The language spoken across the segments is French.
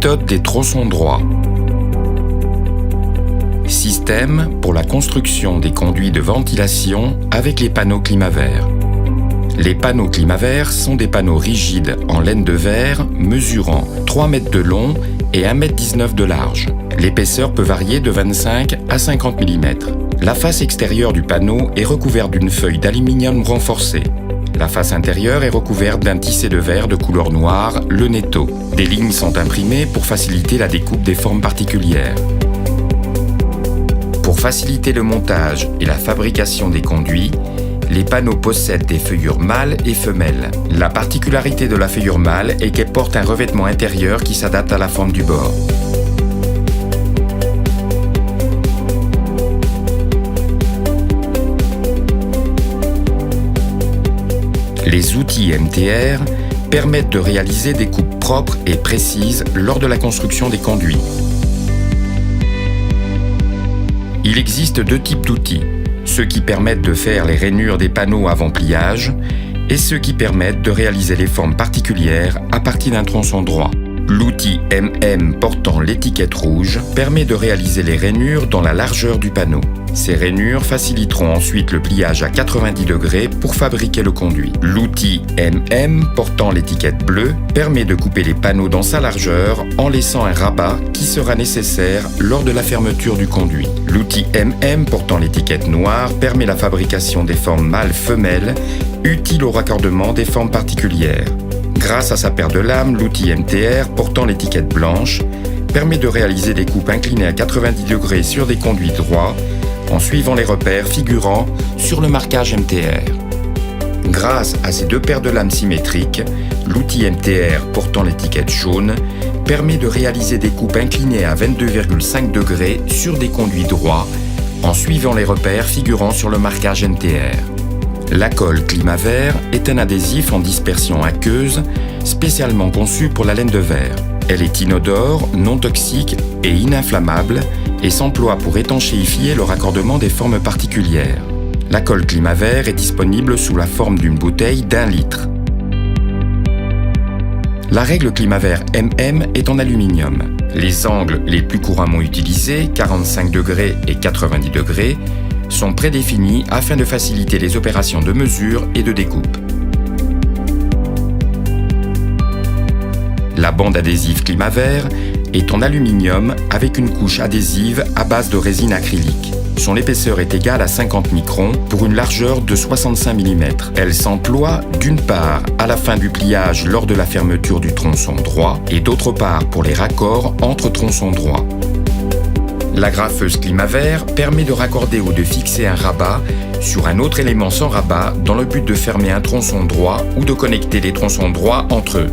Méthode des tronçons droits. Système pour la construction des conduits de ventilation avec les panneaux Climaver. Les panneaux Climaver sont des panneaux rigides en laine de verre mesurant 3 mètres de long et 1,19 m de large. L'épaisseur peut varier de 25 à 50 mm. La face extérieure du panneau est recouverte d'une feuille d'aluminium renforcée. La face intérieure est recouverte d'un tissé de verre de couleur noire, le netto. Des lignes sont imprimées pour faciliter la découpe des formes particulières. Pour faciliter le montage et la fabrication des conduits, les panneaux possèdent des feuillures mâles et femelles. La particularité de la feuillure mâle est qu'elle porte un revêtement intérieur qui s'adapte à la forme du bord. Les outils MTR permettent de réaliser des coupes propres et précises lors de la construction des conduits. Il existe deux types d'outils, ceux qui permettent de faire les rainures des panneaux avant pliage et ceux qui permettent de réaliser les formes particulières à partir d'un tronçon droit. L'outil MM portant l'étiquette rouge permet de réaliser les rainures dans la largeur du panneau. Ces rainures faciliteront ensuite le pliage à 90 degrés pour fabriquer le conduit. L'outil MM portant l'étiquette bleue permet de couper les panneaux dans sa largeur en laissant un rabat qui sera nécessaire lors de la fermeture du conduit. L'outil MM portant l'étiquette noire permet la fabrication des formes mâles-femelles utiles au raccordement des formes particulières. Grâce à sa paire de lames, l'outil MTR portant l'étiquette blanche permet de réaliser des coupes inclinées à 90 degrés sur des conduits droits en suivant les repères figurant sur le marquage MTR. Grâce à ces deux paires de lames symétriques, l'outil MTR portant l'étiquette jaune permet de réaliser des coupes inclinées à 22,5 degrés sur des conduits droits en suivant les repères figurant sur le marquage MTR. La colle Climaver est un adhésif en dispersion aqueuse spécialement conçu pour la laine de verre. Elle est inodore, non toxique et ininflammable et s'emploie pour étanchéifier le raccordement des formes particulières. La colle Climaver est disponible sous la forme d'une bouteille d'1 litre. La règle Climaver MM est en aluminium. Les angles les plus couramment utilisés, 45 degrés et 90 degrés, sont prédéfinis afin de faciliter les opérations de mesure et de découpe. La bande adhésive Climaver est en aluminium avec une couche adhésive à base de résine acrylique. Son épaisseur est égale à 50 microns pour une largeur de 65 mm. Elle s'emploie d'une part à la fin du pliage lors de la fermeture du tronçon droit et d'autre part pour les raccords entre tronçons droits. La graffeuse Climaver permet de raccorder ou de fixer un rabat sur un autre élément sans rabat dans le but de fermer un tronçon droit ou de connecter les tronçons droits entre eux.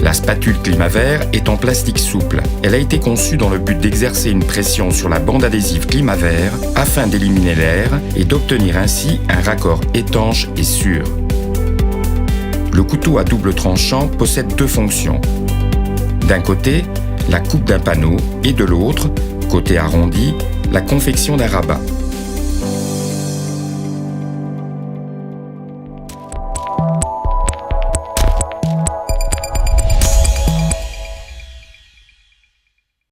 La spatule Climaver est en plastique souple. Elle a été conçue dans le but d'exercer une pression sur la bande adhésive Climaver afin d'éliminer l'air et d'obtenir ainsi un raccord étanche et sûr. Le couteau à double tranchant possède deux fonctions. D'un côté, la coupe d'un panneau et de l'autre, côté arrondi, la confection d'un rabat.